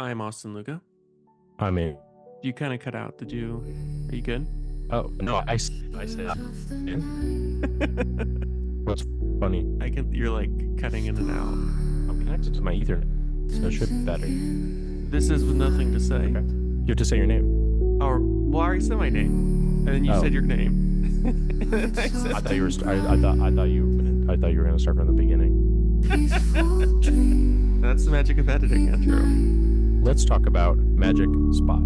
I'm Austin Luca. I mean, You kind of cut out. Are you good? oh no, I said, man, what's funny? You're like cutting in and out. I'm connected to my Ethernet, so it should be better. This is with nothing to say. Okay, you have to say your name. Or, well, I already said my name. And then you Oh, said your name. And then I I said, thought you were. I thought you were gonna start from the beginning. that's the magic of editing, Andrew. Let's talk about Magic Spot.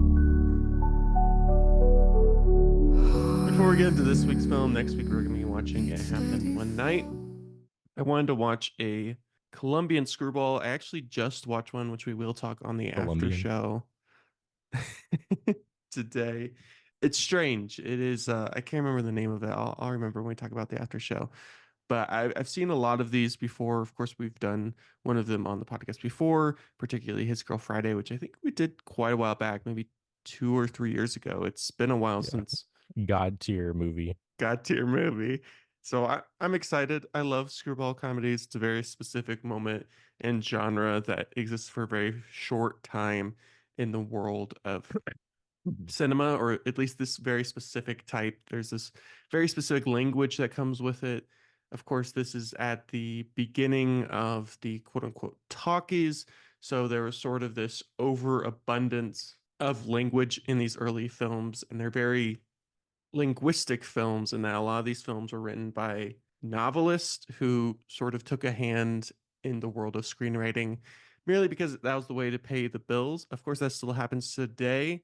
Before we get into this week's film, next week we're going to be watching It Happened One Night. I wanted to watch a Colombian screwball. I actually just watched one, which we will talk on the after Colombian. show today. It's strange. It is, I can't remember the name of it. I'll remember when we talk about the after show. But I've seen a lot of these before. Of course, we've done one of them on the podcast before, particularly His Girl Friday, which I think we did quite a while back, maybe 2 or 3 years ago. It's been a while Yeah, since God tier movie. got to your movie. So I'm excited. I love screwball comedies. It's a very specific moment and genre that exists for a very short time in the world of cinema, or at least this very specific type. There's this very specific language that comes with it. Of course, this is at the beginning of the quote unquote talkies. So there was sort of this overabundance of language in these early films, and they're very linguistic films, and that a lot of these films were written by novelists who sort of took a hand in the world of screenwriting merely because that was the way to pay the bills. Of course, that still happens today,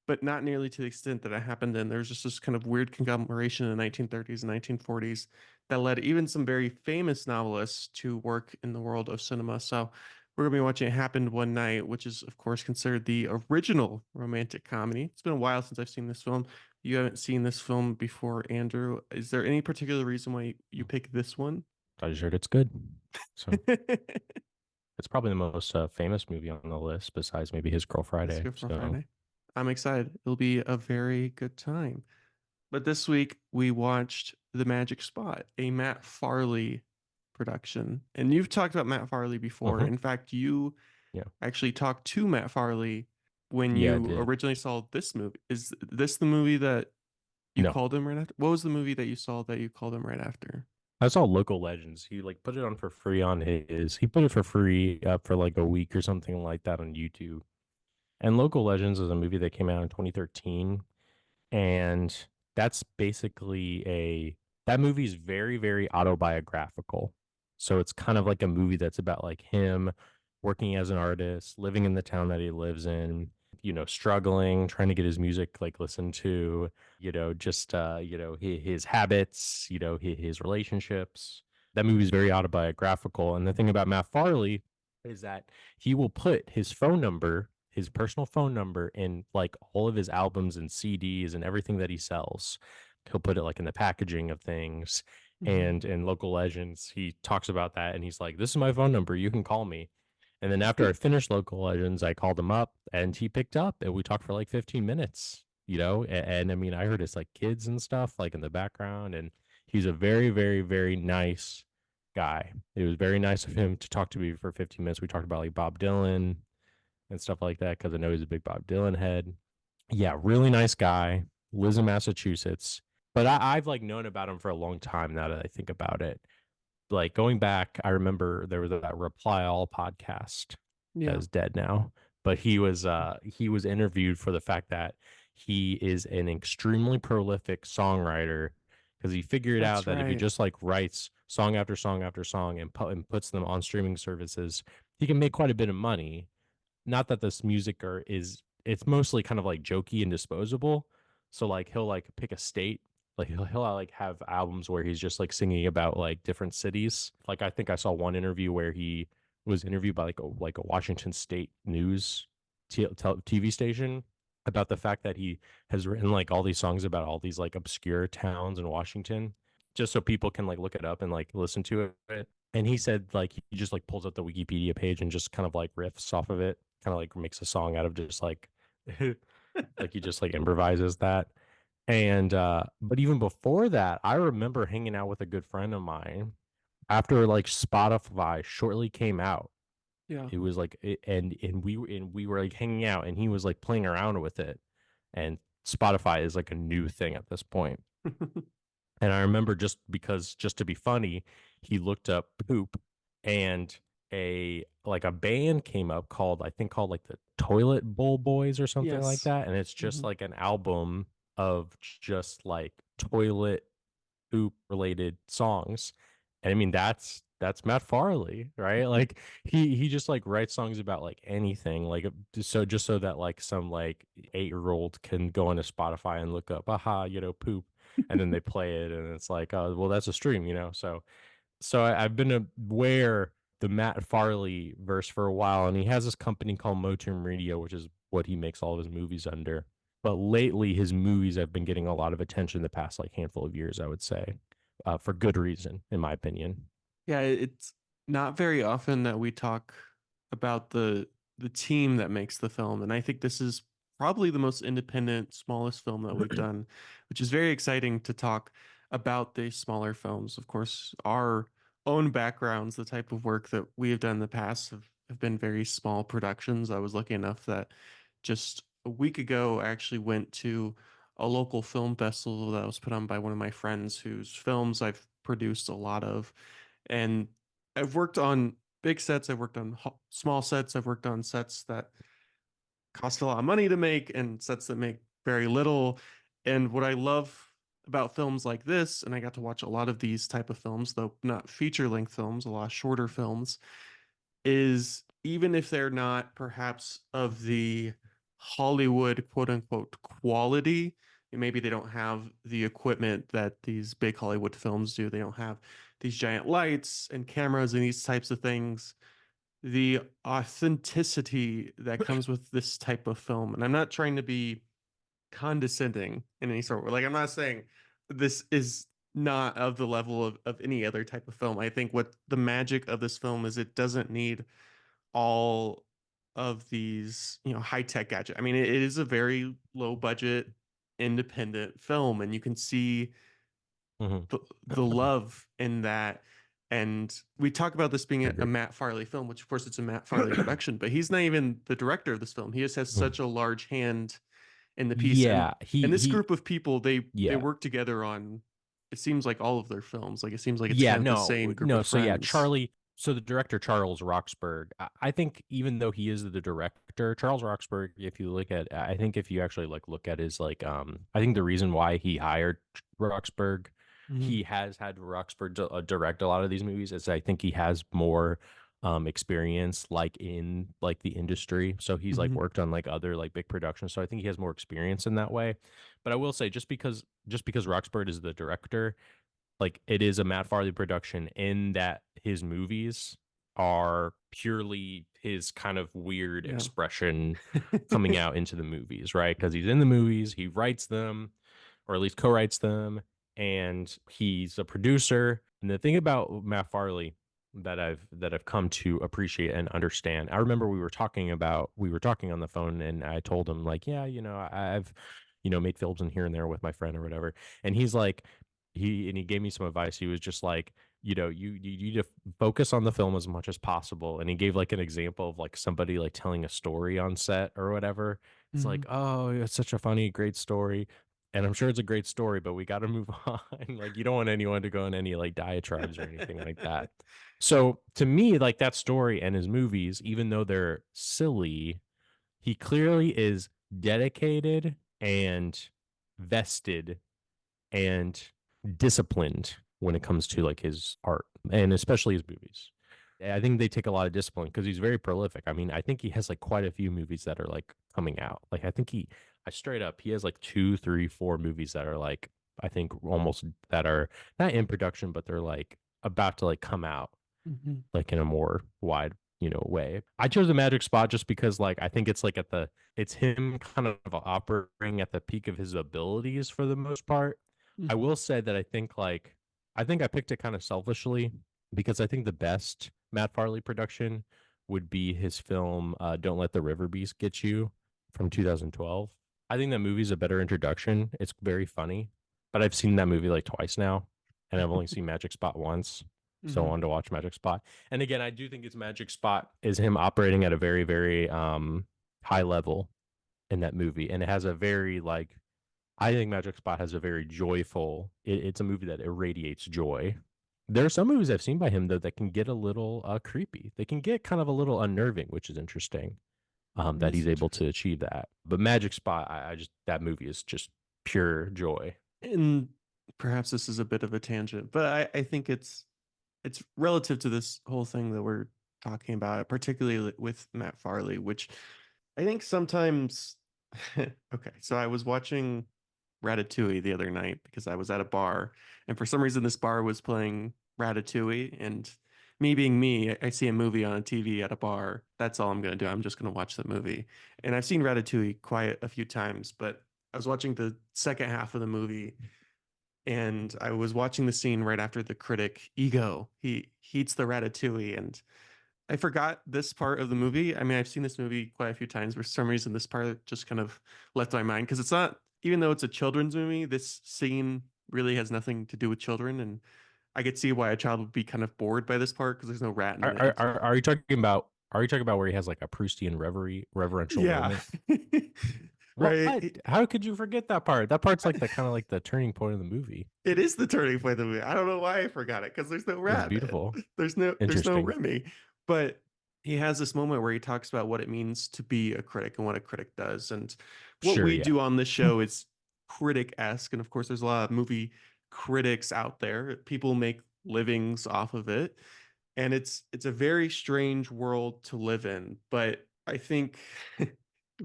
but not nearly to the extent that it happened then. There's just this kind of weird conglomeration in the 1930s and 1940s that led even some very famous novelists to work in the world of cinema. So we're going to be watching It Happened One Night, which is, of course, considered the original romantic comedy. It's been a while since I've seen this film. You haven't seen this film before, Andrew. Is there any particular reason why you picked this one? I just heard it's good, so it's probably the most famous movie on the list, besides maybe His Girl Let's Friday. go for So Friday. I'm excited. It'll be a very good time. But this week we watched The Magic Spot, a Matt Farley production. And you've talked about Matt Farley before. uh In fact, you yeah, actually talked to Matt Farley when yeah, I you did. originally saw this movie. Is this the movie that you No, called him right after? What was the movie that you saw that you called him right after? I saw Local Legends. He like put it on for free on his. He put it for free up for like a week or something like that on YouTube. And Local Legends is a movie that came out in 2013, and that's basically a that movie is very very autobiographical. So it's kind of like a movie that's about like him working as an artist, living in the town that he lives in, struggling, trying to get his music like listened to, just his habits, his relationships. That movie is very autobiographical. And the thing about Matt Farley is that he will put his phone number, his personal phone number, in like all of his albums and CDs and everything that he sells. He'll put it like in the packaging of things. Mhm. And in Local Legends, he talks about that and he's like, "This is my phone number. You can call me." And then after I finished Local Legends, I called him up and he picked up and we talked for like 15 minutes, and I mean, I heard his like kids and stuff like in the background. And he's a very, very, very nice guy. It was very nice of him to talk to me for 15 minutes. We talked about like Bob Dylan and stuff like that because I know he's a big Bob Dylan head. Yeah, really nice guy. Lives in Massachusetts. But I've like known about him for a long time now that I think about it. Like going back, I remember there was that Reply All podcast that Yeah, is dead now. But he was interviewed for the fact that he is an extremely prolific songwriter because he figured out that's that if he right. just like writes song after song after song and puts them on streaming services, he can make quite a bit of money. Not that this music or is it's mostly kind of like jokey and disposable. So like he'll like pick a state, like he'll like have albums where he's just like singing about like different cities. Like I think I saw one interview where he was interviewed by like a Washington State news TV station about the fact that he has written like all these songs about all these like obscure towns in Washington, just so people can like look it up and like listen to it. And he said like he just like pulls up the Wikipedia page and just kind of like riffs off of it, kind of like makes a song out of just like like he just like improvises that. And but even before that, I remember hanging out with a good friend of mine after like Spotify shortly came out. Yeah. It was like and we were like hanging out and he was like playing around with it. And Spotify is like a new thing at this point. And I remember just to be funny, he looked up poop and a band came up called I think called like the Toilet Bowl Boys or something like Yes. that. And it's just Mhm. like an album of just like toilet poop related songs. And I mean that's Matt Farley, right? Like he just like writes songs about like anything, like just so that like some like 8-year old can go onto Spotify and look up, aha, poop, and then they play it, and it's like, oh, well, that's a stream. I've been aware the Matt Farley verse for a while, and he has this company called Motown Radio, which is what he makes all of his movies under. But lately, his movies have been getting a lot of attention the past like handful of years, I would say, for good reason, in my opinion. Yeah, it's not very often that we talk about the team that makes the film, and I think this is probably the most independent, smallest film that we've done, which is very exciting to talk about these smaller films. Of course, our own backgrounds, the type of work that we have done in the past have been very small productions. I was lucky enough that just a week ago, I actually went to a local film festival that was put on by one of my friends whose films I've produced a lot of. And I've worked on big sets, I've worked on small sets, I've worked on sets that cost a lot of money to make and sets that make very little. And what I love about films like this, and I got to watch a lot of these type of films, though not feature-length films, a lot of shorter films, is even if they're not perhaps of the Hollywood quote unquote quality, and maybe they don't have the equipment that these big Hollywood films do. They don't have these giant lights and cameras and these types of things. The authenticity that comes with this type of film, and I'm not trying to be condescending in any sort of like I'm not saying this is not of the level of any other type of film. I think what the magic of this film is it doesn't need all of these, high-tech gadget. I mean, it is a very low budget independent film, and you can see Hmm. the love in that. And we talk about this being a Matt Farley film, which of course it's a Matt Farley production, but he's not even the director of this film. He just has such a large hand in the piece. And Yeah, this he group of people, they yeah. work together on it seems like all of their films. Like it seems like it's Yeah, kind of the no, same group no. of So yeah, friends. Charlie. So the director Charles Roxburgh. I think even though he is the director, Charles Roxburgh, if you look at, I think if you actually like look at his like, I think the reason why he hired Roxburgh, Mhm. he has had Roxburgh direct a lot of these movies, is I think he has more experience like in like the industry. So he's like Mhm. worked on like other like big productions. So I think he has more experience in that way. But I will say just because Roxburgh is the director, like it is a Matt Farley production in that his movies are purely his kind of weird Yeah. expression coming out into the movies, right? Because he's in the movies, he writes them, or at least co-writes them, and he's a producer. And the thing about Matt Farley that I've come to appreciate and understand. I remember we were talking on the phone, and I told him like, yeah, I've made films in here and there with my friend or whatever. And he's like, he gave me some advice. He was just like, you need to focus on the film as much as possible. And he gave like an example of like somebody like telling a story on set or whatever. It's like, Mhm. oh, it's such a funny, great story. And I'm sure it's a great story, but we got to move on. Like, you don't want anyone to go in any like diatribes or anything like that. So to me, like that story and his movies, even though they're silly, he clearly is dedicated and vested and disciplined when it comes to like his art and especially his movies. I think they take a lot of discipline because he's very prolific. I mean, I think he has like quite a few movies that are like coming out. Like I straight up, he has like two, three, four movies that are like, I think almost that are not in production, but they're like about to like come out Mhm. like in a more wide, way. I chose the Magic Spot just because like I think it's like it's him kind of operating at the peak of his abilities for the most part. I Mhm. will say that I think I picked it kind of selfishly because I think the best Matt Farley production would be his film Don't Let the River Beast Get You from 2012. I think that movie's a better introduction. It's very funny, but I've seen that movie like twice now, and I've only seen Magic Spot once. So I Hmm. wanted to watch Magic Spot. And again, I do think it's Magic Spot is him operating at a very, very high level in that movie. And it has a very like I think Magic Spot has a very joyful it's a movie that irradiates joy. There are some movies I've seen by him though that can get a little creepy. They can get kind of a little unnerving, which is interesting. That It's he's able interesting. to achieve that. But Magic Spot, I just that movie is just pure joy. And perhaps this is a bit of a tangent, but I think it's relative to this whole thing that we're talking about, particularly with Matt Farley, which I think sometimes. Okay, so I was watching Ratatouille the other night because I was at a bar, and for some reason this bar was playing Ratatouille, and me being me, I see a movie on a TV at a bar. That's all I'm gonna do. I'm just gonna watch the movie. And I've seen Ratatouille quite a few times, but I was watching the second half of the movie and I was watching the scene right after the critic Ego. He eats the ratatouille, and I forgot this part of the movie. I mean, I've seen this movie quite a few times. For some reason, this part just kind of left my mind because it's not, even though it's a children's movie, this scene really has nothing to do with children, and I could see why a child would be kind of bored by this part because there's no rat in Are, the are end. are are you talking about are you talking about where he has like a Proustian reverential Yeah. moment? What? Right. How could you forget that part? That part's like the kind of like the turning point of the movie. It is the turning point of the movie. I don't know why I forgot it because there's no It's rat in it. beautiful. There's no Interesting. Remy. But he has this moment where he talks about what it means to be a critic and what a critic does. And what Sure, we yeah. do on this show is critic-esque. And of course, there's a lot of movie critics out there. People make livings off of it. And it's a very strange world to live in. But I think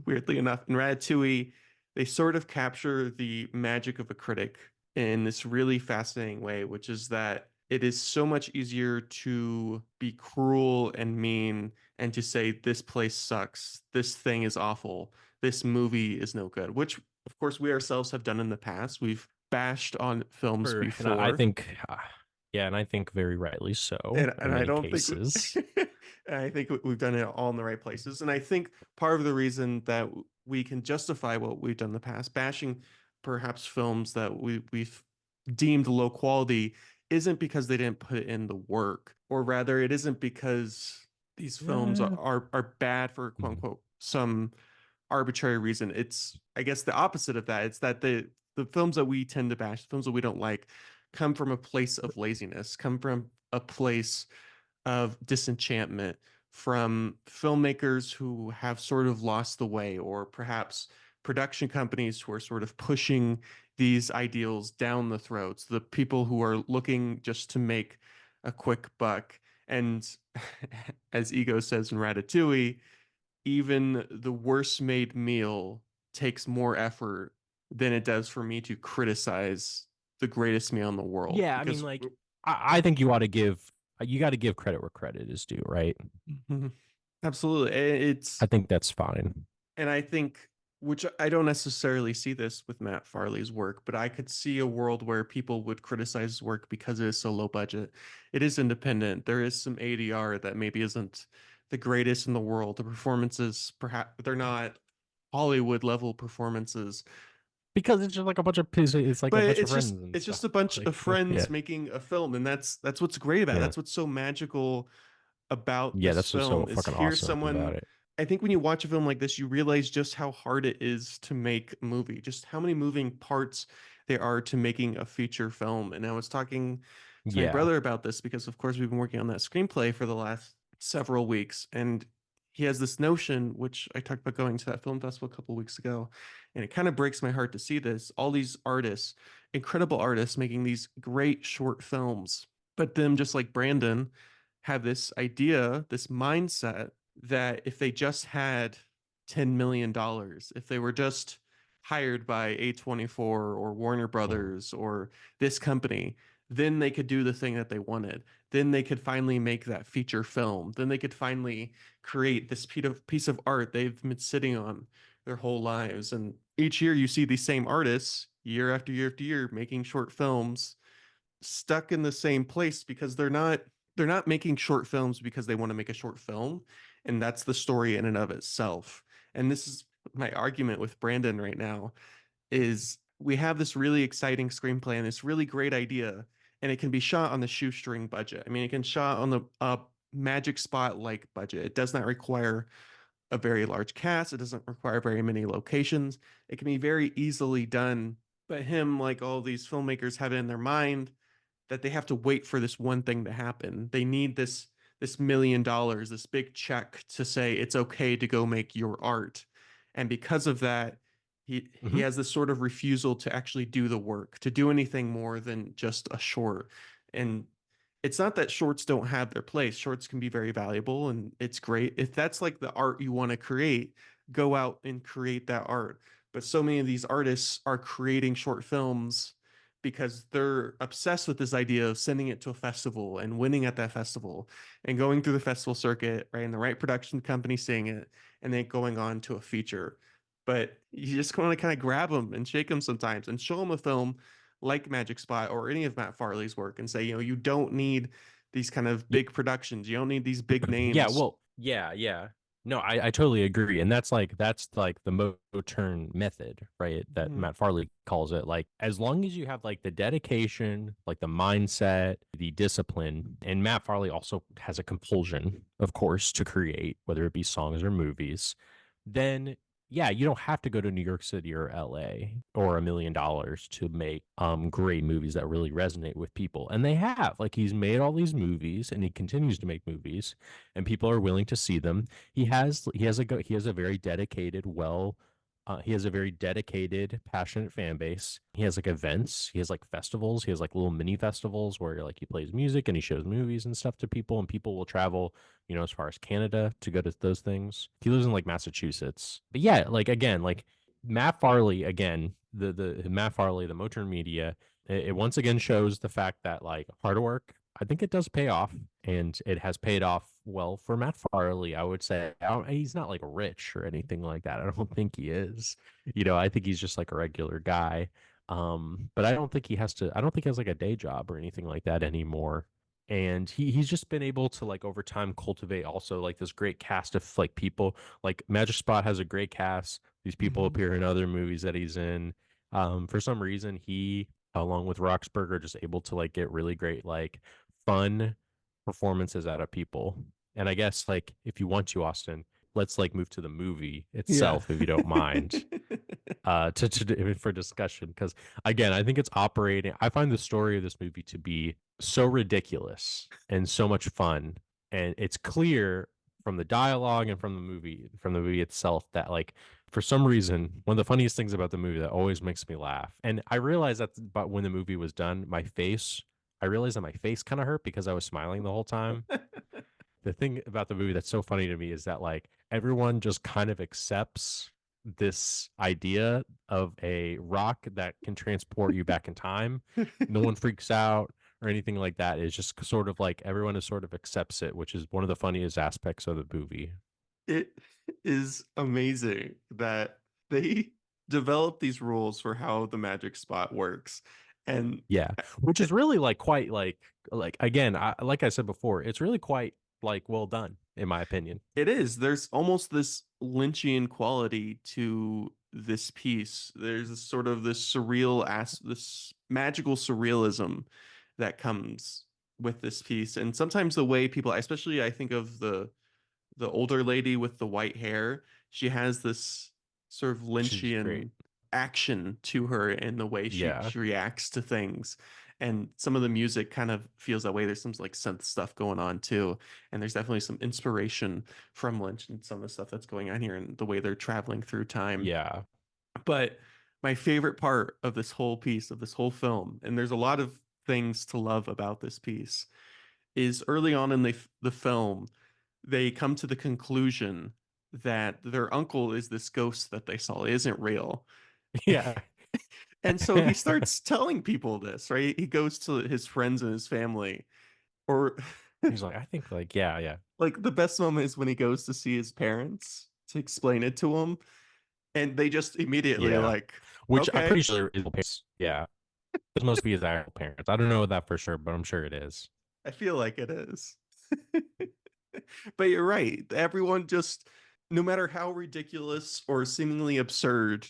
weirdly enough, in Ratatouille, they sort of capture the magic of a critic in this really fascinating way, which is that it is so much easier to be cruel and mean and to say, this place sucks, this thing is awful, this movie is no good, which, of course, we ourselves have done in the past. We've bashed on films Sure. And I before. think, yeah, and I think very rightly so And in I many don't think cases. and I think we've done it all in the right places. And I think part of the reason that we can justify what we've done in the past, bashing perhaps films that we've deemed low quality, isn't because they didn't put in the work, or rather, it isn't because these films Yeah. are bad for quote Mhm. unquote some arbitrary reason. It's, I guess, the opposite of that. It's that the films that we tend to bash, the films that we don't like, come from a place of laziness, come from a place of disenchantment, from filmmakers who have sort of lost the way, or perhaps production companies who are sort of pushing these ideals down the throats, the people who are looking just to make a quick buck. And as Ego says in Ratatouille, even the worst made meal takes more effort than it does for me to criticize the greatest meal in the world Yeah, I mean, because like, I think you ought to give you got to give credit where credit is due, right? absolutely I it's, think that's fine. and I think, which I don't necessarily see this with Matt Farley's work, but I could see a world where people would criticize his work because it is so low budget. It is independent. There is some ADR that maybe isn't the greatest in the world. The performances, perhaps they're not Hollywood level performances, Because it's just like a bunch of it's like a but bunch of it's friends just and it's just stuff. a bunch Like, of friends yeah, making a film, and that's what's great about it. yeah, That's what's so magical about yeah. this That's what's so film is fucking here's awesome about someone. it. I think when you watch a film like this, you realize just how hard it is to make a movie, just how many moving parts there are to making a feature film. And I was talking to my Yeah, brother about this because, of course, we've been working on that screenplay for the last several weeks, and he has this notion, which I talked about going to that film festival a couple of weeks ago, and it kind of breaks my heart to see this. All these artists, incredible artists, making these great short films, but them, just like Brandon, have this idea, this mindset that if they just had $10 million, if they were just hired by A24 or Warner mhm. Brothers or this company, then they could do the thing that they wanted. Then they could finally make that feature film. Then they could finally create this piece of art they've been sitting on their whole lives. And each year you see these same artists, year after year after year, making short films, stuck in the same place because they're not making short films because they want to make a short film, and that's the story in and of itself. And this is my argument with Brandon right now, is we have this really exciting screenplay and this really great idea, and it can be shot on the shoestring budget. I mean, it can shot on the Magic Spot like budget. It does not require a very large cast. It doesn't require very many locations. It can be very easily done. But him, like all these filmmakers, have it in their mind that they have to wait for this one thing to happen. They need this $1 million, this big check to say it's okay to go make your art. And because of that, he Hmm. has this sort of refusal to actually do the work, to do anything more than just a short. And it's not that shorts don't have their place. Shorts can be very valuable and it's great. If that's like the art you want to create, go out and create that art. But so many of these artists are creating short films because they're obsessed with this idea of sending it to a festival and winning at that festival and going through the festival circuit, right? And the right production company seeing it and then going on to a feature. But you just want to kind of grab them and shake them sometimes and show them a film like Magic Spot or any of Matt Farley's work and say, you don't need these kind of big productions. You don't need these big Yeah, names. well, yeah, yeah. No, I totally agree. And that's like the Moturn method, right? That Mhm. Matt Farley calls it. Like as long as you have like the dedication, like the mindset, the discipline, and Matt Farley also has a compulsion, of course, to create, whether it be songs or movies, then yeah, you don't have to go to New York City or LA or $1 million to make great movies that really resonate with people. And they have. Like he's made all these movies and he continues to make movies and people are willing to see them. He has a very dedicated, he has a very dedicated, passionate fan base. He has like events, he has like festivals, he has like little mini festivals where like he plays music and he shows movies and stuff to people, and people will travel, as far as Canada to go to those things. He lives in like Massachusetts. But yeah, like again, like Matt Farley, again, the Matt Farley, the Motown Media, it once again shows the fact that like hard work, I think it does pay off, and it has paid off well for Matt Farley. I would say he's not like rich or anything like that. I don't think he is. I think he's just like a regular guy. But I don't think he has to. I don't think he has like a day job or anything like that anymore. And he's just been able to like over time cultivate also like this great cast of like people. Like Magic Spot has a great cast. These people Mhm. appear in other movies that he's in. For some reason, he along with Roxburgh are just able to like get really great like fun performances out of people. And I guess like if you want to, Austin, let's like move to the movie Yeah. itself if you don't mind. For discussion, because again, I think it's operating. I find the story of this movie to be so ridiculous and so much fun, and it's clear from the dialogue and from the movie itself that like for some reason one of the funniest things about the movie that always makes me laugh, and I realized that but when the movie was done, I realized that my face kind of hurt because I was smiling the whole time. The thing about the movie that's so funny to me is that like everyone just kind of accepts this idea of a rock that can transport you back in time. No one freaks out or anything like that. It's just sort of like everyone is sort of accepts it, which is one of the funniest aspects of the movie. It is amazing that they develop these rules for how the Magic Spot works. And Yeah, which is it, really like quite like again, like I said before, it's really quite like well done in my opinion. it is. There's almost this Lynchian quality to this piece. There's a sort of this magical surrealism that comes with this piece. And sometimes the way people, especially I think of the older lady with the white hair, she has this sort of She's great. Lynchian action to her in the way she Yeah, she reacts to things. And some of the music kind of feels that way. There's some like synth stuff going on too. And there's definitely some inspiration from Lynch and some of the stuff that's going on here and the way they're traveling through time. yeah. But my favorite part of this whole piece, of this whole film, and there's a lot of things to love about this piece, is early on in the film, they come to the conclusion that their uncle is this ghost that they saw. It isn't real. Yeah. And so he starts telling people this, right? He goes to his friends and his family. Or He's like, I think like, yeah, yeah, like the best moment is when he goes to see his parents to explain it to them, and they just immediately yeah. like, Which I'm okay, pretty sure is parents. Yeah, this must be his actual parents. I don't know that for sure, but I'm sure it is. I feel like it is. But you're right. Everyone just, no matter how ridiculous or seemingly absurd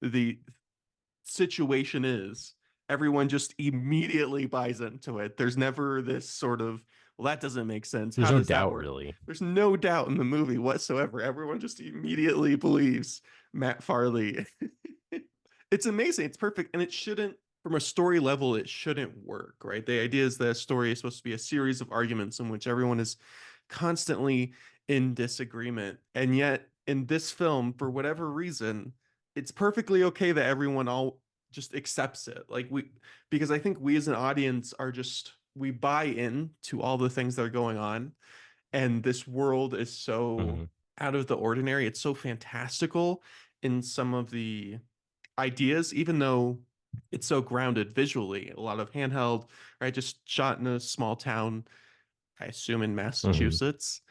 the situation is, everyone just immediately buys into it. There's never this sort of, well, that doesn't make sense. There's How no does that doubt work? really. There's no doubt in the movie whatsoever. Everyone just immediately believes Matt Farley. It's amazing. It's perfect. And it shouldn't, from a story level, it shouldn't work, right? The idea is that a story is supposed to be a series of arguments in which everyone is constantly in disagreement. And yet, in this film, for whatever reason, it's perfectly okay that everyone all just accepts it. Because I think we as an audience are just, we buy in to all the things that are going on. And this world is so Hmm. out of the ordinary. It's so fantastical in some of the ideas, even though it's so grounded visually. A lot of handheld, right? Just shot in a small town, I assume in Hmm. Massachusetts.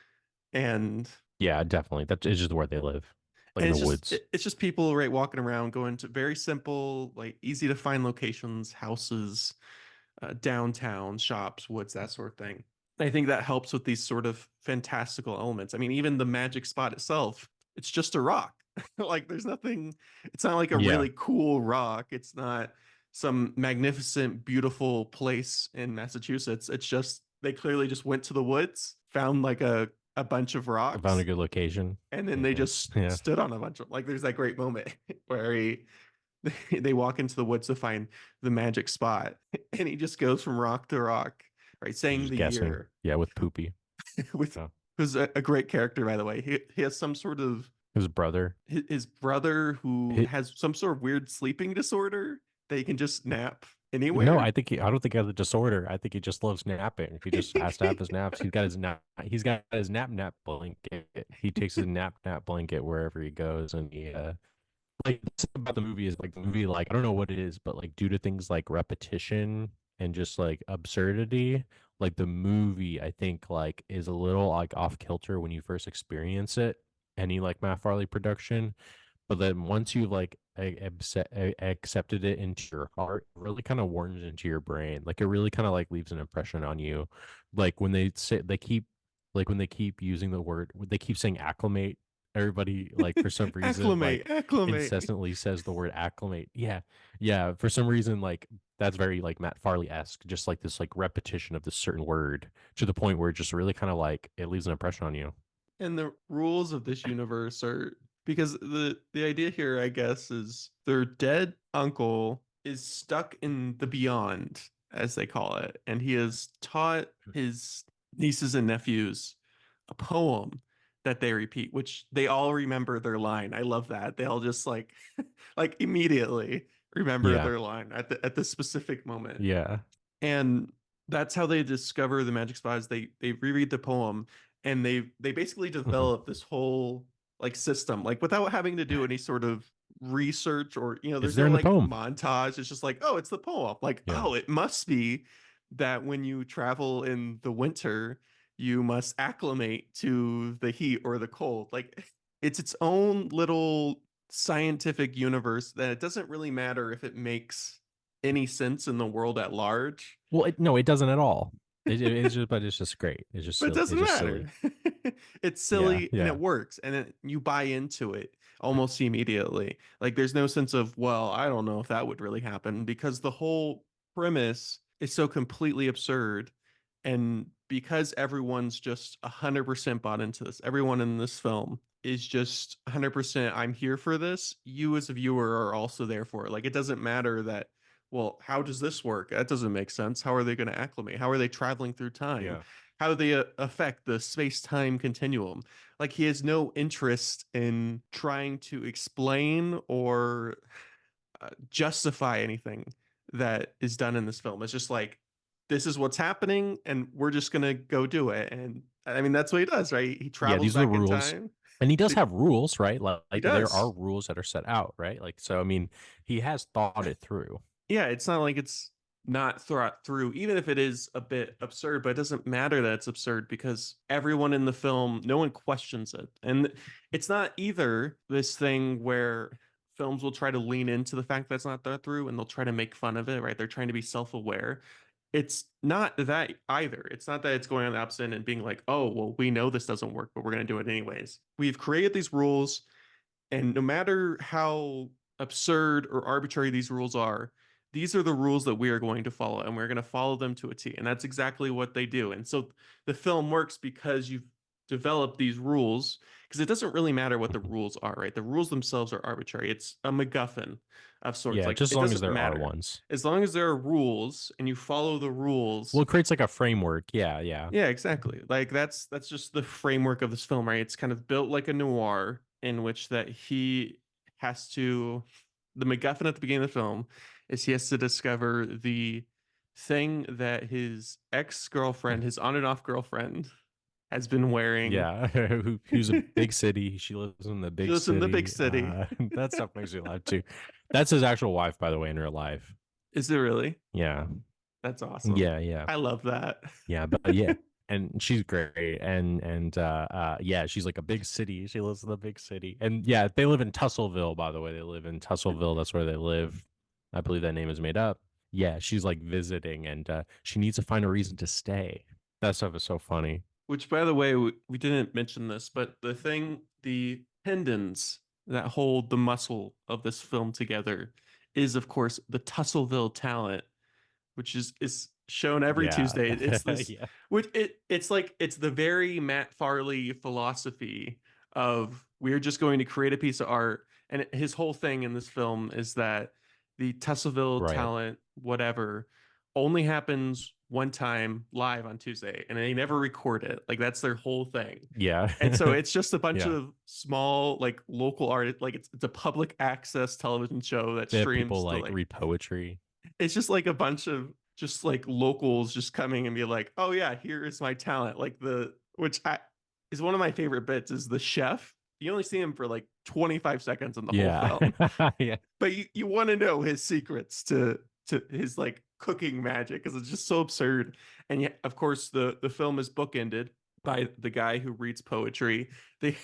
And Yeah, definitely. That is just where they live, like and in the it's just woods. it's just people right walking around going to very simple, like easy to find locations, houses, downtown, shops, woods, that sort of thing. I think that helps with these sort of fantastical elements. I mean, even the magic spot itself, it's just a rock. Like there's nothing, it's not like a Yeah, really cool rock. It's not some magnificent, beautiful place in Massachusetts. It's just they clearly just went to the woods, found like a bunch of I found a rocks, good location. and then they Yeah, just yeah. stood on a bunch of like there's that great moment where they walk into the woods to find the magic spot and he just goes from rock to rock, right, saying Just the guessing. year Yeah, with Poopy. with Yeah. who's a great character, by the way. He has some sort of His brother. his brother who Hi has some sort of weird sleeping disorder that he can just nap no, anywhere. I don't think he has a disorder. I think he just loves napping. He just has to have his naps. He's got his nap blanket. He takes his nap blanket wherever he goes, and he like the thing about the movie is like the movie, like I don't know what it is, but like due to things like repetition and just like absurdity, like the movie I think like is a little like off kilter when you first experience it, any like Matt Farley production. But then once you've like accepted it into your heart, it really kind of warms into your brain. Like it really kind of like leaves an impression on you. Like when they say they keep like when they keep using the word, they keep saying acclimate. Everybody like for some reason like Acclimate. incessantly says the word acclimate. Yeah, yeah. For some reason like that's very like Matt Farley esque, just like this like repetition of this certain word to the point where it just really kind of like it leaves an impression on you. And the rules of this universe are because the idea here, I guess, is their dead uncle is stuck in the beyond, as they call it, and he has taught his nieces and nephews a poem that they repeat, which they all remember their line. I love that. They all just like immediately remember Yeah, their line at the specific moment. yeah. And that's how they discover the magic spot is they reread the poem and they basically Hmm. develop this whole like system like without having to do any sort of research or It's there's there no in the like poem. montage. It's just like, oh, it's the poem, like, Yeah. oh, it must be that when you travel in the winter you must acclimate to the heat or the cold. Like it's its own little scientific universe that it doesn't really matter if it makes any sense in the world at large. Well, no, it doesn't at all. It's just, but it's just great. It's just But it silly. It's doesn't just silly. matter. It's Yeah, silly and it yeah, works, and you buy into it almost immediately. Like there's no sense of, well, I don't know if that would really happen because the whole premise is so completely absurd. And because everyone's just 100% bought into this, everyone in this film is just 100%, I'm here for this. You as a viewer are also there for it. Like it doesn't matter that, well, how does this work? That doesn't make sense. How are they going to acclimate? How are they traveling through time? yeah. How they affect the space-time continuum? Like he has no interest in trying to explain or justify anything that is done in this film. It's just like this is what's happening and we're just going to go do it. And I mean that's what he does, right? He Yeah, travels these are the back in rules. time. And he does He, have rules, right? he Like there are does. rules that are set out, right? Like so I mean, he has thought it through. Yeah, it's not like it's not thought through, even if it is a bit absurd, but it doesn't matter that it's absurd because everyone in the film, no one questions it. And it's not either this thing where films will try to lean into the fact that it's not thought through and they'll try to make fun of it, right? They're trying to be self-aware. It's not that either. It's not that it's going on the opposite end and being like, oh, well, we know this doesn't work, but we're going to do it anyways. We've created these rules, and no matter how absurd or arbitrary these rules are, these are the rules that we are going to follow, and we're going to follow them to a T. And that's exactly what they do. And so the film works because you've developed these rules, because it doesn't really matter what the rules are, right? The rules themselves are arbitrary. It's a MacGuffin of sorts. Yeah, Like just as it long as doesn't there are matter. ones. As long as there are rules and you follow the Well, rules. it creates like a framework. Yeah, yeah. Yeah, exactly. Like that's just the framework of this film, right? It's kind of built like a noir in which that he has to the MacGuffin at the beginning of the film is he has to discover the thing that his ex-girlfriend, his on and off girlfriend, has been wearing. Yeah, who's a big city. She lives in the She big lives in the big city. city. That stuff makes me laugh too. That's his actual wife, by the way, in real life. Is it really? Yeah, That's awesome. yeah, yeah, I love that. yeah. But yeah, and she's great. And yeah, she's like a big city. She lives in the big city. And yeah, they live in Tussleville, by the way. They live in Tussleville. That's where they live. I believe that name is made up. Yeah, she's like visiting, and she needs to find a reason to stay. That stuff is so funny. Which, by the way, we didn't mention this, but the tendons that hold the muscle of this film together is, of course, the Tussleville talent, which is shown every Yeah, Tuesday. It's this, yeah, which it's like it's the very Matt Farley philosophy of we're just going to create a piece of art, and his whole thing in this film is that the Tussleville right. talent, whatever, only happens one time live on Tuesday, and they never record it. Like that's their whole thing. Yeah. And so it's just a bunch Yeah. of small, like local art. Like it's a public access television show that They have people streams to like like read poetry. it's just like a bunch of just like locals just coming and be like, "Oh yeah, here is my talent." Like is one of my favorite bits is the chef. You only see him for like 25 seconds in the whole Yeah. film, Yeah. but you want to know his secrets to his like cooking magic because it's just so absurd. And yet, of course, the film is bookended by the guy who reads poetry. They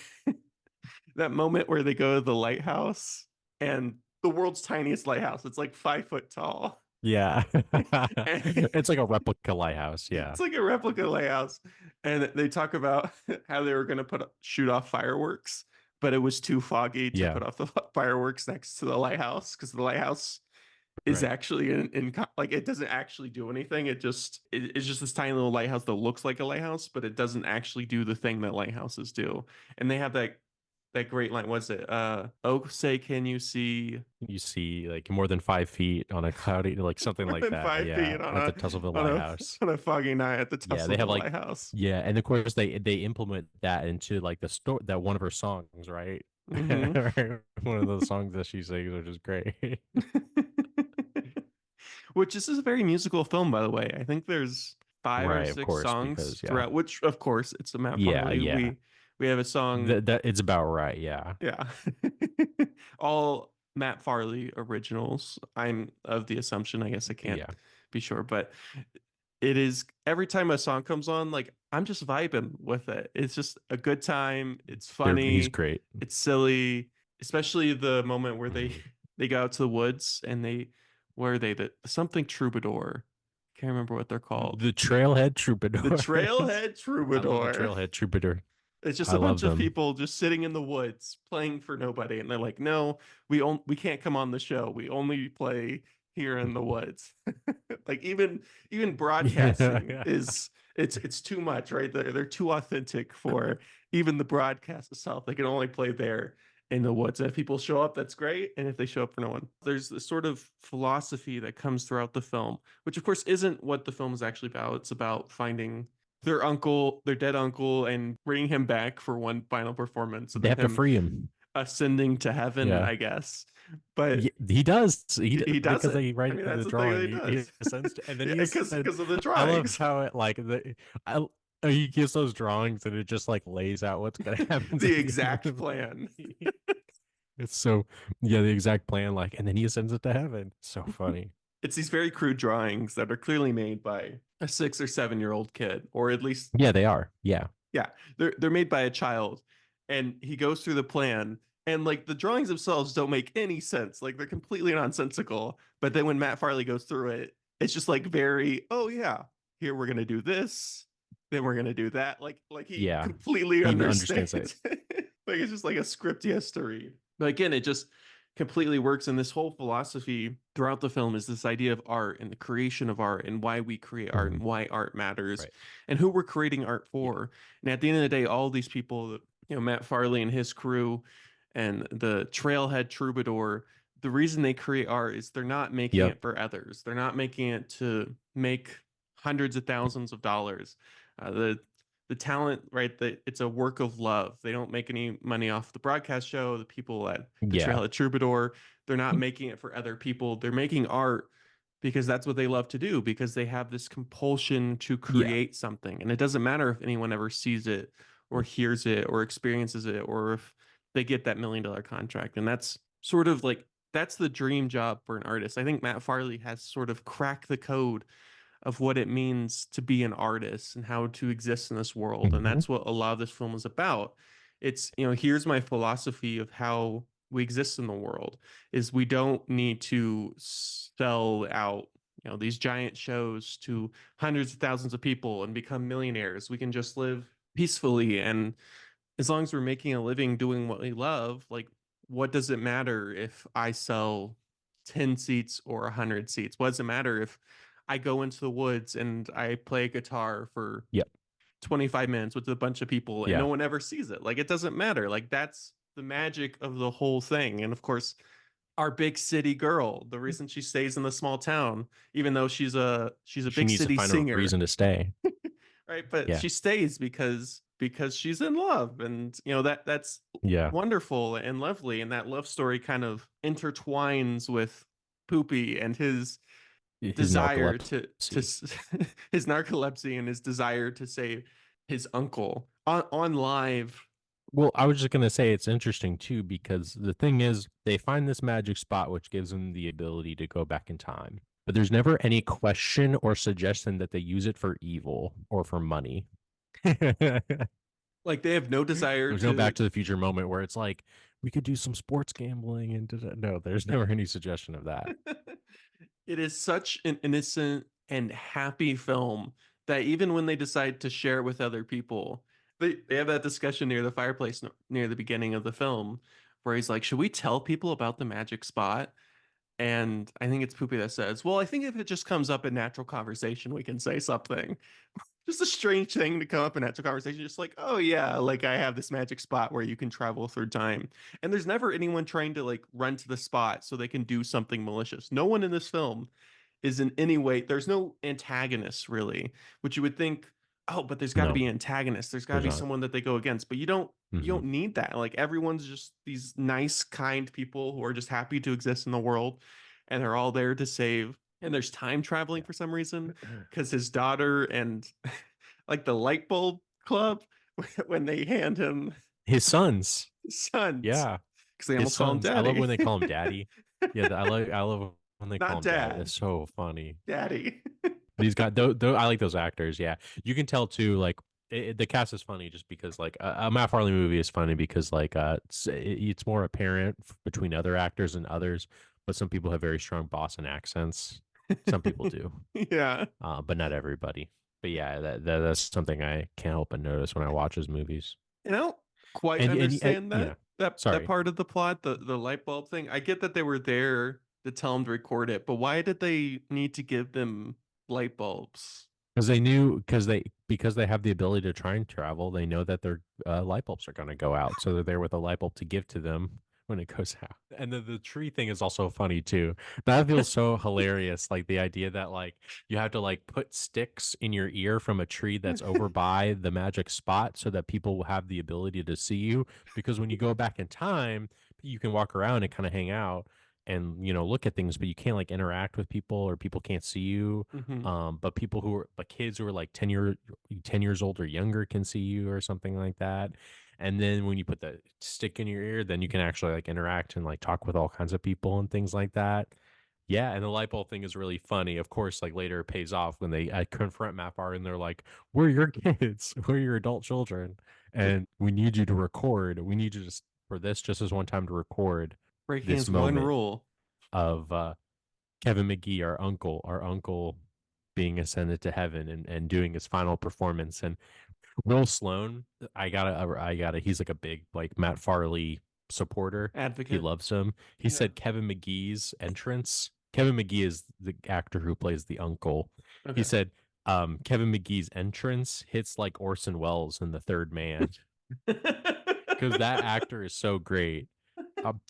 that moment where they go to the lighthouse and the world's tiniest lighthouse. It's like 5 foot tall. Yeah. And It's like a replica lighthouse. Yeah. it's like a replica lighthouse. And they talk about how they were going to shoot off fireworks, but it was too foggy to Yeah. put off the fireworks next to the lighthouse because the lighthouse is Right. actually like it doesn't actually do anything. It's just this tiny little lighthouse that looks like a lighthouse, but it doesn't actually do the thing that lighthouses do. And they have that great line. What's it? Oh, say, can you see You see like more than 5 feet on a cloudy, like something more like than that. five Yeah. feet on At the a Tussleville on a Lighthouse. on a foggy night at the Yeah. They have Tussleville like, Lighthouse? yeah. And of course they implement that into like the story that one of her songs, right? Hmm. One of those songs that she sings, which is great. Which this is a very musical film, by the way. I think there's five or Right. Of six course, songs because yeah. throughout, which of course it's a Matt Yeah. Farley. Yeah. We have a song, That it's about right. Yeah. yeah, all Matt Farley originals. I'm of the assumption, I guess I can't Yeah. be sure, but it is every time a song comes on, like I'm just vibing with it. It's just a good time. It's He's funny. great. It's silly, especially the moment where they go out to the woods and where are they the something troubadour. Can't remember what they're called. The Trailhead The Troubadours. Trailhead I love the Troubadour. Trailhead Troubadour. It's just I a love bunch of them. people just sitting in the woods playing for nobody, and they're like, "No, we can't come on the show. We only play here in the woods." Like even broadcasting Yeah. is it's too much, right? They're too authentic for even the broadcast itself. They can only play there in the woods. And if people show up, that's great. And if they show up for no one, there's this sort of philosophy that comes throughout the film, which of course isn't what the film is actually about. It's about finding their dead uncle, and bringing him back for one final performance, and They then have to him free him. ascending to heaven, Yeah. I guess. But He does. he does Because it. they I write mean, it in that's the the thing that drawing. he He does. ascends to, and then Yeah, he ascends. because of the I love drawings. how it like he gives those drawings and it just like lays out what's gonna happen to The the end of exact the plan. movie. It's so yeah, the exact plan. Like, and then he ascends it to heaven. So funny. It's these very crude drawings that are clearly made by a 6 or 7 year old kid, or at least, Yeah, they are. Yeah. yeah, they're made by a child. And he goes through the plan, and like the drawings themselves don't make any sense. Like they're completely nonsensical. But then when Matt Farley goes through it, it's just like very, oh yeah, here we're gonna do this, then we're gonna do that. Like he Yeah. completely He understands it. understands. Like it's just like a script he has to read. But again, it just completely works. And this whole philosophy throughout the film is this idea of art and the creation of art and why we create art Mhm. and why art matters Right. and who we're creating art Yeah. for. And at the end of the day, all these people, Matt Farley and his crew and the Trailhead Troubadour, the reason they create art is they're not making Yep. it for others. They're not making it to make hundreds of thousands of dollars. The talent, right? It's a work of love. They don't make any money off the broadcast show. The people at the Yeah. Trailhead Troubadour, they're not making it for other people. They're making art because that's what they love to do, because they have this compulsion to Yeah. create something. And it doesn't matter if anyone ever sees it or hears it or experiences it or if they get that $1 million contract. And that's sort of like that's the dream job for an artist. I think Matt Farley has sort of cracked the code of what it means to be an artist and how to exist in this world. And Mhm. that's what a lot of this film is about. It's, here's my philosophy of how we exist in the world is we don't need to sell out, these giant shows to hundreds of thousands of people and become millionaires. We can just live peacefully, and as long as we're making a living doing what we love, like what does it matter if I sell 10 seats or 100 seats? What does it matter if I go into the woods and I play a guitar for Yep. 25 minutes with a bunch of people and no Yeah. one ever sees it? Like it doesn't matter. Like that's the magic of the whole thing. And of course, our big city girl, the reason she stays in the small town, even though she's a She big needs to city find a singer, reason to stay. right? But Yeah. she stays because she's in love, and that's Yeah. wonderful and lovely, and that love story kind of intertwines with Poopy and his His desire to narcolepsy. his narcolepsy and his desire to save his uncle on live. Well, I was just gonna say it's interesting too because the thing is they find this magic spot which gives them the ability to go back in time. But there's never any question or suggestion that they use it for evil or for money. Like they have no desire There's no to. Back to the Future moment where it's like we could do some sports gambling and no, there's never any suggestion of that. It is such an innocent and happy film that even when they decide to share it with other people, they have that discussion near the fireplace near the beginning of the film where he's like, should we tell people about the magic spot? And I think it's Poopy that says, well, I think if it just comes up in natural conversation, we can say something. Just a strange thing to come up in natural conversation, just like, oh yeah, like I have this magic spot where you can travel through time. And there's never anyone trying to like run to the spot so they can do something malicious. No one in this film is in any way, there's no antagonist really, which you would think, oh, but there's got to No, be an antagonist. There's got to there's be not. someone that they go against, but you Hmm. don't need that. Like everyone's just these nice, kind people who are just happy to exist in the world, and they're all there to save. And there's time traveling for some reason Yeah. because his daughter and like the light bulb club when they hand him His sons. sons Yeah. because they His almost call him sons. I love when daddy. they call him daddy. Yeah, I love when they call Not him daddy. dad, That's so funny. daddy. These guys, I like those actors. Yeah, you can tell too. Like the cast is funny just because like a Matt Farley movie is funny because like it's more apparent between other actors and others. But some people have very strong Boston accents. Some people do, Yeah. but not everybody. But yeah, that's something I can't help but notice when I watch his movies. I don't quite And understand yeah, that sorry, part of the plot, the light bulb thing. I get that they were there to tell him to record it, but why did they need to give them light bulbs? because because they have the ability to try and travel. They know that their light bulbs are going to go out, so they're there with a light bulb to give to them when it goes out. And the tree thing is also funny too. That feels so hilarious. Like the idea that like you have to like put sticks in your ear from a tree that's over by the magic spot so that people will have the ability to see you. Because when you go back in time, you can walk around and kind of hang out and look at things, but you can't like interact with people or people can't see you. Hmm. But kids who are like 10 years old or younger can see you or something like that. And then when you put the stick in your ear, then you can actually like interact and like talk with all kinds of people and things like that. Yeah, and the light bulb thing is really funny. Of course, like later it pays off when they confront Mapar and they're like, "We're your kids, we're your adult children, and we need you to record. We need you just for this just as one time to record Breaking this is one moment rule. of Kevin McGee, our uncle being ascended to heaven and doing his final performance. And Will Sloan, I gotta, he's like a big like Matt Farley. supporter. He Advocate. loves him. He Yeah. said Kevin McGee's entrance. Kevin McGee is the actor who plays the uncle. He Okay. said Kevin McGee's entrance hits like Orson Welles in The Third Man because that actor is so great.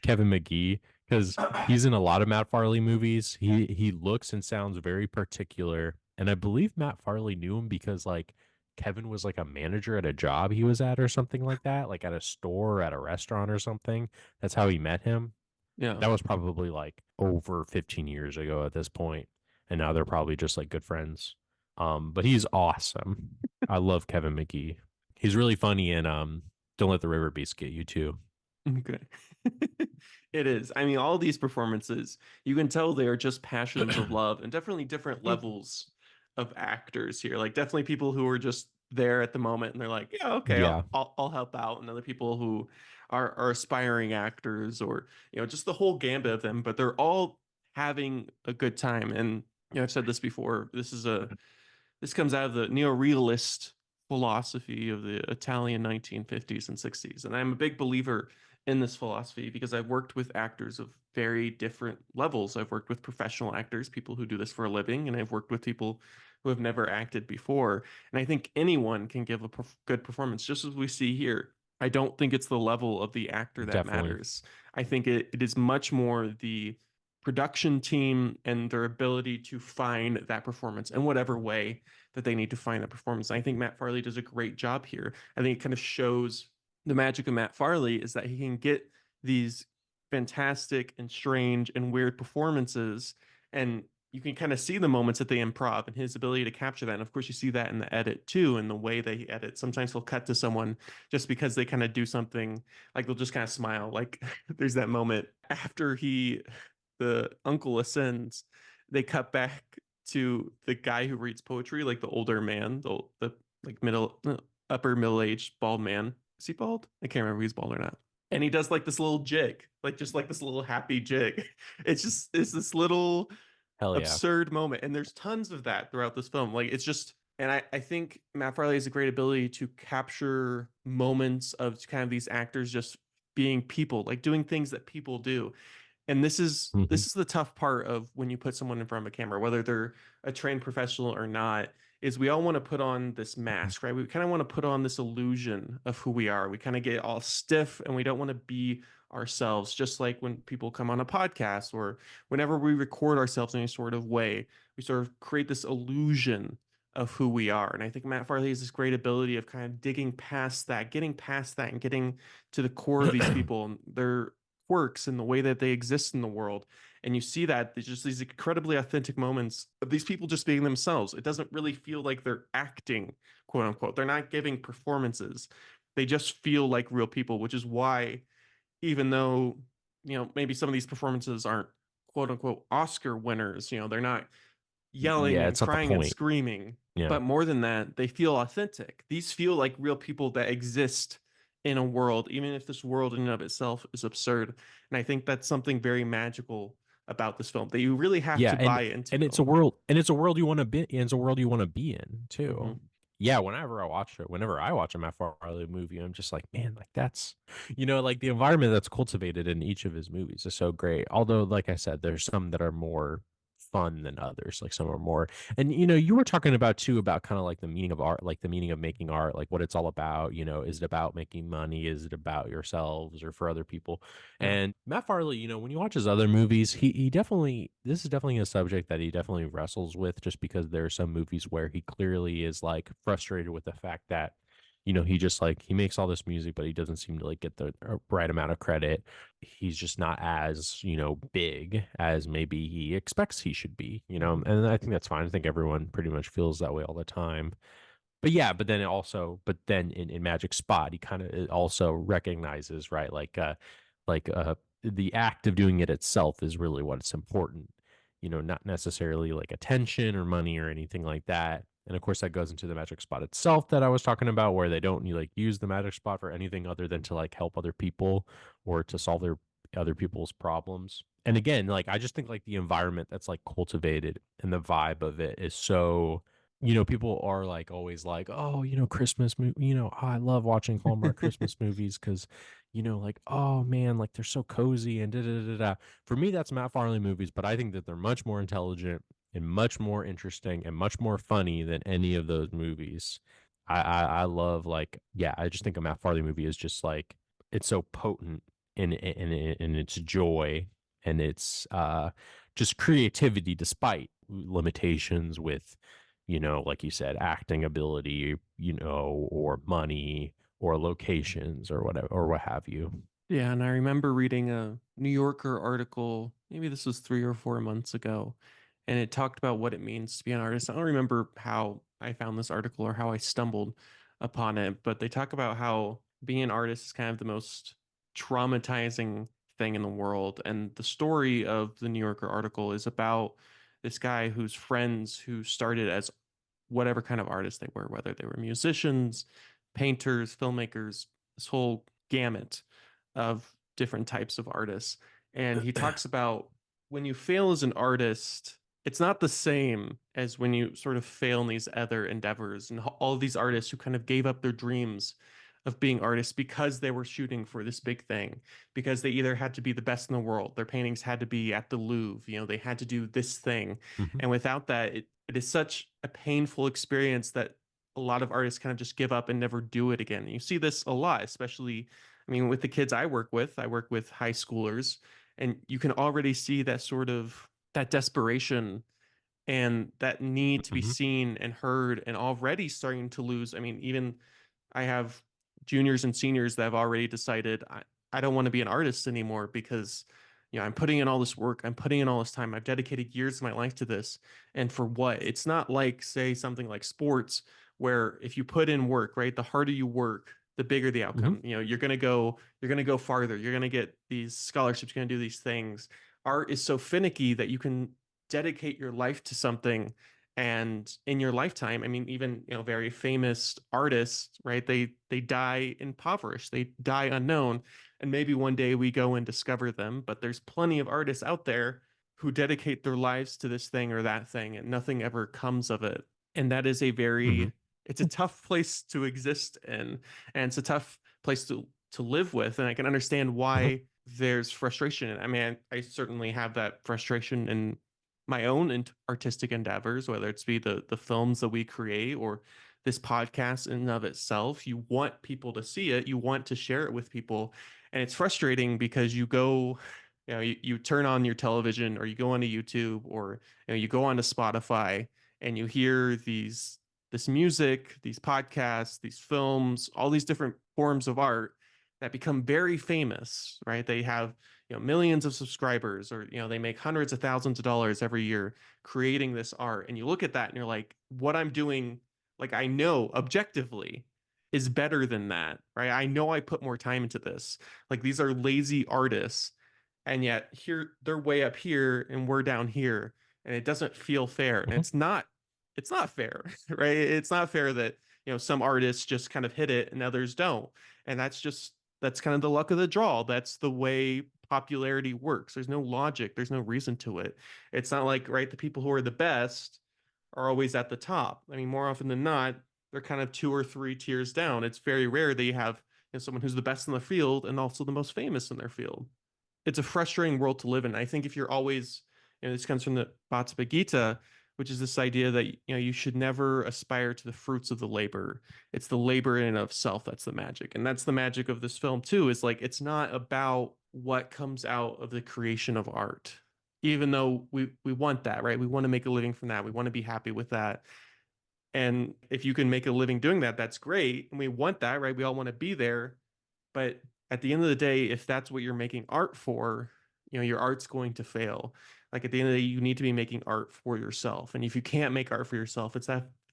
Kevin McGee, because he's in a lot of Matt Farley movies. He looks and sounds very particular, and I believe Matt Farley knew him because like Kevin was like a manager at a job he was at or something like that, like at a store or at a restaurant or something. That's how he met him. Yeah. That was probably like over 15 years ago at this point, and now they're probably just like good friends. But he's awesome. I love Kevin McGee. He's really funny in Don't Let the River Beast Get You too. Okay. It is. I mean, all these performances, you can tell they are just passions of love and definitely different levels of actors here. Like definitely people who are just there at the moment and they're like, yeah, okay, Yeah. I'll help out. And other people who are aspiring actors or, just the whole gambit of them, but they're all having a good time. And I've said this before. This comes out of the neo-realist philosophy of the Italian 1950s and 60s. And I'm a big believer in this philosophy because I've worked with actors of very different levels. I've worked with professional actors, people who do this for a living, and I've worked with people who have never acted before. And I think anyone can give a good performance, just as we see here. I don't think it's the level of the actor that Definitely. matters. I think it is much more the production team and their ability to find that performance in whatever way that they need to find that performance. And I think Matt Farley does a great job here. I think it kind of shows the magic of Matt Farley is that he can get these fantastic and strange and weird performances, and you can kind of see the moments that they improv and his ability to capture that. And of course, you see that in the edit too, in the way they edit. Sometimes he'll cut to someone just because they kind of do something, like they'll just kind of smile. Like there's that moment after the uncle ascends, they cut back to the guy who reads poetry, like the older man, the like upper middle aged bald man. Is he bald? I can't remember if he's bald or not. And he does like this little jig, like just like this little happy jig. It's this little Hell yeah. absurd moment. And there's tons of that throughout this film. Like it's just, and I think Matt Farley has a great ability to capture moments of kind of these actors just being people, like doing things that people do. And this is Hmm. this is the tough part of when you put someone in front of a camera, whether they're a trained professional or not, is we all want to put on this mask, right? We kind of want to put on this illusion of who we are. We kind of get all stiff and we don't want to be ourselves, just like when people come on a podcast or whenever we record ourselves in any sort of way, we sort of create this illusion of who we are. And I think Matt Farley has this great ability of kind of digging past that, getting past that, and getting to the core of these people and their quirks and the way that they exist in the world. And you see that there's just these incredibly authentic moments of these people just being themselves. It doesn't really feel like they're acting, quote unquote. They're not giving performances. They just feel like real people, which is why, even though, maybe some of these performances aren't quote unquote Oscar winners, they're not yelling Yeah, and it's not the crying and point. screaming. Yeah. But more than that, they feel authentic. These feel like real people that exist in a world, even if this world in and of itself is absurd. And I think that's something very magical about this film that you really have Yeah, to buy into. and it's a world you want to be and it's a world you want to be in too. Hmm. Yeah, whenever I watch a Matt Farley movie, I'm just like, man, like that's like the environment that's cultivated in each of his movies is so great. Although, like I said, there's some that are more fun than others. Like some are more, and you were talking about too about kind of like the meaning of art, like the meaning of making art, like what it's all about. Is it about making money? Is it about yourselves or for other people? Yeah. And Matt Farley, when you watch his other movies, he definitely this is definitely a subject that he definitely wrestles with, just because there are some movies where he clearly is like frustrated with the fact that he just like he makes all this music, but he doesn't seem to like get the right amount of credit. He's just not as big as maybe he expects he should be. Hmm. And I think that's fine. I think everyone pretty much feels that way all the time. But yeah, but then in Magic Spot, he kind of also recognizes, right, like the act of doing it itself is really what's important, not necessarily like attention or money or anything like that. And of course, that goes into the Magic Spot itself that I was talking about, where they don't like use the Magic Spot for anything other than to like help other people or to solve their other people's problems. And again, like I just think like the environment that's like cultivated and the vibe of it is so people are like always like, oh, Christmas movie, I love watching Hallmark Christmas movies because, like, oh man, like they're so cozy and da da da da. For me, that's Matt Farley movies, but I think that they're much more intelligent and much more interesting and much more funny than any of those movies. I love like, yeah, I just think a Matt Farley movie is just like it's so potent in its joy and its just creativity despite limitations with like you said, acting ability, or money or locations or whatever or what have you. Yeah, and I remember reading a New Yorker article, maybe this was 3 or 4 months ago, and it talked about what it means to be an artist. I don't remember how I found this article or how I stumbled upon it, but they talk about how being an artist is kind of the most traumatizing thing in the world. And the story of the New Yorker article is about this guy whose friends who started as whatever kind of artist they were, whether they were musicians, painters, filmmakers, this whole gamut of different types of artists. And he talks about when you fail as an artist, it's not the same as when you sort of fail in these other endeavors. And all of these artists who kind of gave up their dreams of being artists because they were shooting for this big thing, because they either had to be the best in the world, their paintings had to be at the Louvre, they had to do this thing. Mhm. And without that, it is such a painful experience that a lot of artists kind of just give up and never do it again. And you see this a lot, especially, I mean, with the kids I work with high schoolers, and you can already see that sort of that desperation and that need to be Mhm. seen and heard and already starting to lose. I mean, even I have juniors and seniors that have already decided I don't want to be an artist anymore because I'm putting in all this work, I'm putting in all this time, I've dedicated years of my life to this. And for what? It's not like, say, something like sports, where if you put in work, right, the harder you work, the bigger the Mhm. outcome. You're gonna go farther. You're gonna get these scholarships, you're gonna do these things. Art is so finicky that you can dedicate your life to something, and in your lifetime, I mean, even very famous artists, right, they die impoverished, they die unknown, and maybe one day we go and discover them, but there's plenty of artists out there who dedicate their lives to this thing or that thing and nothing ever comes of it. And that is a Mhm. very it's a tough place to exist in, and it's a tough place to live with, and I can understand Mhm. why there's frustration. I mean, I certainly have that frustration in my own artistic endeavors, whether it's be the films that we create or this podcast in and of itself. You want people to see it, you want to share it with people, and it's frustrating because you turn on your television or you go onto YouTube or you go onto Spotify and you hear this music, these podcasts, these films, all these different forms of art that become very famous, right? They have millions of subscribers, or they make hundreds of thousands of dollars every year creating this art, and you look at that and you're like, what I'm doing, like, I know objectively is better than that, right? I know I put more time into this. Like, these are lazy artists, and yet here they're way up here and we're down here, and it doesn't feel fair. And Mhm. it's not fair, right? It's not fair that some artists just kind of hit it and others don't, and that's kind of the luck of the draw. That's the way popularity works. There's no logic, there's no reason to it. It's not like, right, the people who are the best are always at the top. I mean, more often than not, they're kind of 2 or 3 tiers down. It's very rare that you have someone who's the best in the field and also the most famous in their field. It's a frustrating world to live in. I think if you're always, this comes from the Bhagavad Gita, which is this idea that you should never aspire to the fruits of the labor. It's the labor in and of self that's the magic, and that's the magic of this film too. Is like it's not about what comes out of the creation of art, even though we want that, right? We want to make a living from that. We want to be happy with that. And if you can make a living doing that, that's great. And we want that, right? We all want to be there. But at the end of the day, if that's what you're making art for, your art's going to fail. Like at the end of the day, you need to be making art for yourself. And if you can't make art for yourself, it's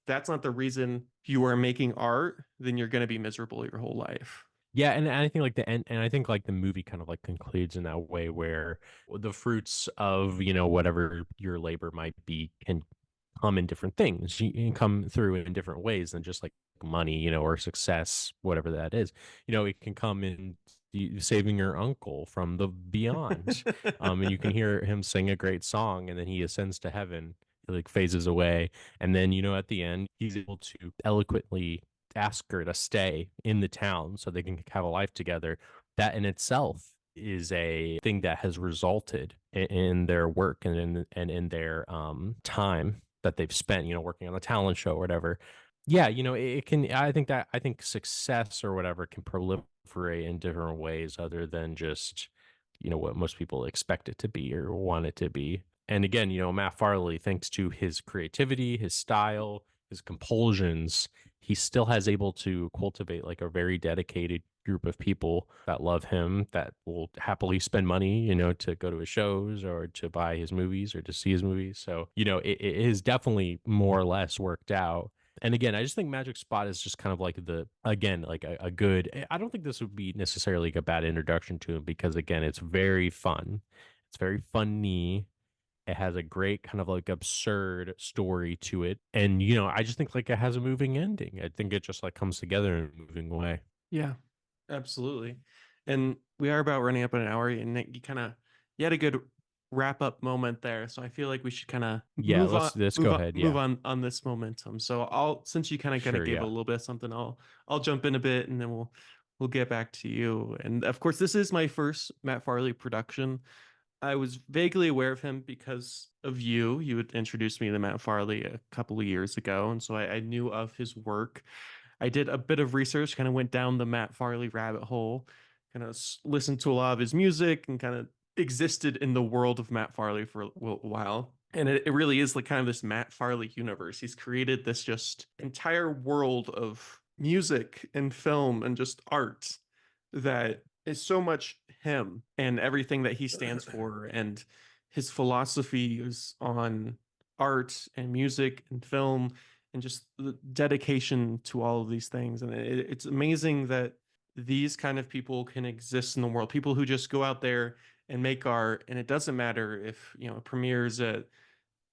that's not the reason you are making art, then you're going to be miserable your whole life. Yeah, and I think like the end, and I think like the movie kind of like concludes in that way where the fruits of whatever your labor might be can come in different things. You can come through in different ways than just like money, or success, whatever that is. It can come in saving your uncle from the beyond, and you can hear him sing a great song, and then he ascends to heaven, he like phases away, and then at the end he's able to eloquently ask her to stay in the town so they can have a life together. That in itself is a thing that has resulted in their work and in their time that they've spent, working on the talent show or whatever. Yeah, it can. I think success or whatever can proliferate in different ways other than just what most people expect it to be or want it to be. And again, Matt Farley, thanks to his creativity, his style, his compulsions, he still has able to cultivate like a very dedicated group of people that love him, that will happily spend money, to go to his shows or to buy his movies or to see his movies. So, it is definitely more or less worked out. And again, I just think Magic Spot is just kind of like like a good, I don't think this would be necessarily like a bad introduction to him because, again, it's very fun. It's very funny. It has a great kind of like absurd story to it. And, I just think like it has a moving ending. I think it just like comes together in a moving way. Yeah, absolutely. And we are about running up on an hour, and Nick, you had a good wrap up moment there. So I feel like we should kind of Yeah, let's go ahead. move Yeah. on this momentum. So I'll, since you kind of Sure. gave a Yeah. little bit of something, I'll jump in a bit, and then we'll get back to you. And of course, this is my first Matt Farley production. I was vaguely aware of him because of you. You had introduced me to Matt Farley a couple of years ago, and so I knew of his work. I did a bit of research, kind of went down the Matt Farley rabbit hole, kind of listened to a lot of his music, and kind of existed in the world of Matt Farley for a while. And it really is like kind of this Matt Farley universe. He's created this just entire world of music and film and just art that is so much him and everything that he stands for. And his philosophy is on art and music and film and just the dedication to all of these things. And it's amazing that these kind of people can exist in the world. People who just go out there and make art, and it doesn't matter if it premieres in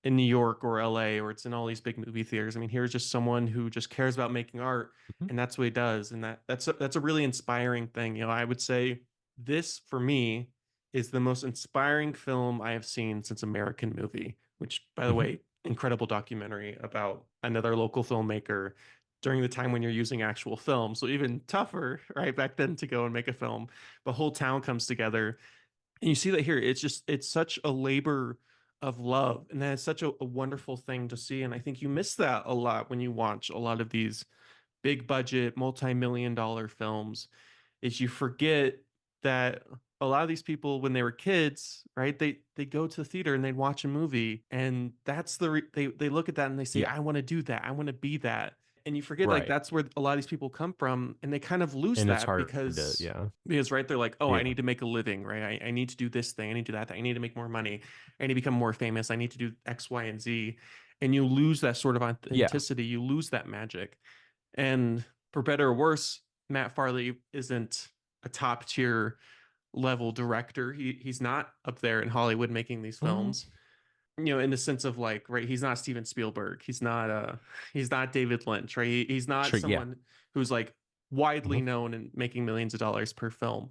New York or LA or it's in all these big movie theaters. I mean, here's just someone who just cares about making art, Mhm. and that's what he does. And that's a really inspiring thing. I would say this for me is the most inspiring film I have seen since American Movie, which, by the Mhm. way, incredible documentary about another local filmmaker during the time when you're using actual film. So even tougher, right, back then to go and make a film. The whole town comes together, and you see that here. It's such a labor of love, and that's such a wonderful thing to see. And I think you miss that a lot when you watch a lot of these big budget, multi-million dollar films, is you forget that a lot of these people when they were kids, right? They go to the theater and they'd watch a movie, and that's they look at that and they say, Yeah. I want to do that. I want to be that. And you forget like Right. that's where a lot of these people come from, and they kind of lose And it's that hard to, yeah. because right, they're like, oh, I Yeah. need to make a living, right? I need to do this thing, I need to do that thing, I need to make more money, I need to become more famous, I need to do X, Y, and Z. And you lose that sort of Yeah. authenticity, you lose that magic. And for better or worse, Matt Farley isn't a top tier level director. He's not up there in Hollywood making these Mhm. films. In the sense of like, right, he's not Steven Spielberg. He's not David Lynch, right? He's not Sure. Yeah. someone who's like widely Mhm. known and making millions of dollars per film.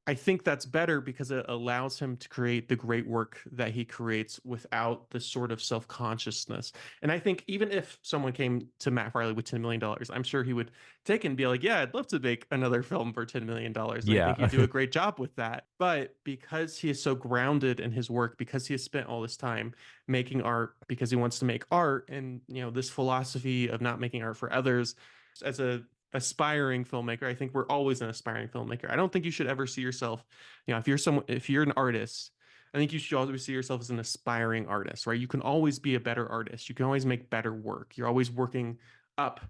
I think that's better because it allows him to create the great work that he creates without this sort of self-consciousness. And I think even if someone came to Matt Farley with $10 million, I'm sure he would take it and be like, yeah, I'd love to make another film for $10 million. And I think Yeah. you do a great job with that. But because he is so grounded in his work, because he has spent all this time making art, because he wants to make art, and this philosophy of not making art for others, as a aspiring filmmaker, I think we're always an aspiring filmmaker. I don't think you should ever see yourself, if you're an artist, I think you should always see yourself as an aspiring artist, right? You can always be a better artist. You can always make better work. You're always working up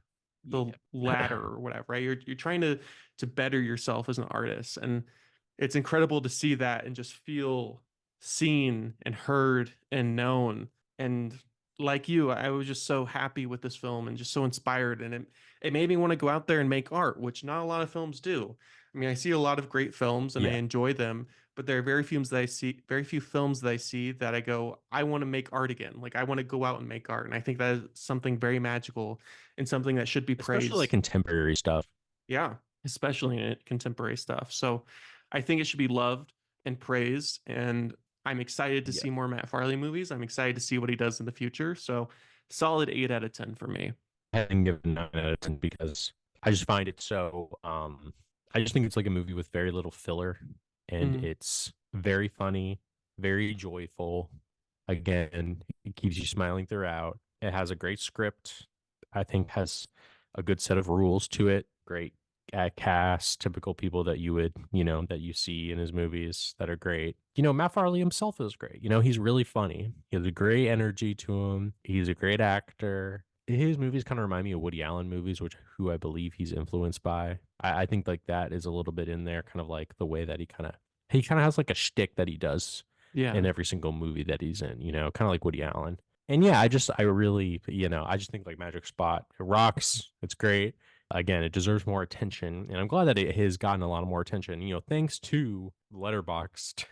the Yeah. ladder or whatever, right? You're trying to better yourself as an artist. And it's incredible to see that and just feel seen and heard and known. And like you, I was just so happy with this film and just so inspired. And it made me want to go out there and make art, which not a lot of films do. I mean, I see a lot of great films and I Yeah. enjoy them, but there are very few films that I see that I go, I want to make art again. Like I want to go out and make art. And I think that is something very magical and something that should be Especially like praised. contemporary stuff. Yeah, especially in contemporary stuff. So I think it should be loved and praised. And I'm excited to Yeah. see more Matt Farley movies. I'm excited to see what he does in the future. So solid 8 out of 10 for me. I hadn't given 9 out of 10 because I just find it so I just think it's like a movie with very little filler, and Mm, it's very funny, very joyful. Again, it keeps you smiling throughout. It has a great script. I think has a good set of rules to it. Great cast, typical people that you would, that you see in his movies that are great. Matt Farley himself is great. He's really funny. He has a great energy to him. He's a great actor. His movies kind of remind me of Woody Allen movies, who I believe he's influenced by. I think like that is a little bit in there, kind of like the way that he kind of has like a shtick that he does in yeah. every single movie that he's in, kind of like Woody Allen. And yeah, I really, I just think like Magic Spot, it rocks. It's great. Again, it deserves more attention, and I'm glad that it has gotten a lot of more attention. Thanks to Letterboxd,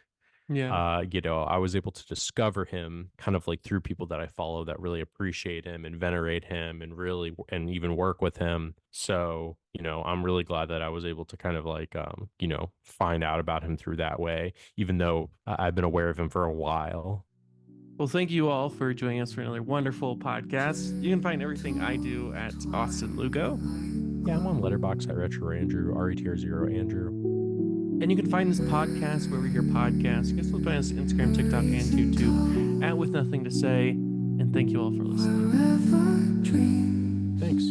Yeah. I was able to discover him kind of like through people that I follow that really appreciate him and venerate him and really and even work with him. So, I'm really glad that I was able to kind of like find out about him through that way, even though I've been aware of him for a while. Well, thank you all for joining us for another wonderful podcast. You can find everything I do at Austin Lugo. Yeah, I'm on Letterbox at Retro Andrew, RETR0 Andrew. And you can find this podcast wherever you hear podcasts. You can also find us on Instagram, TikTok, and YouTube at With Nothing to Say. And thank you all for listening. Thanks.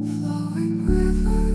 Flowing river.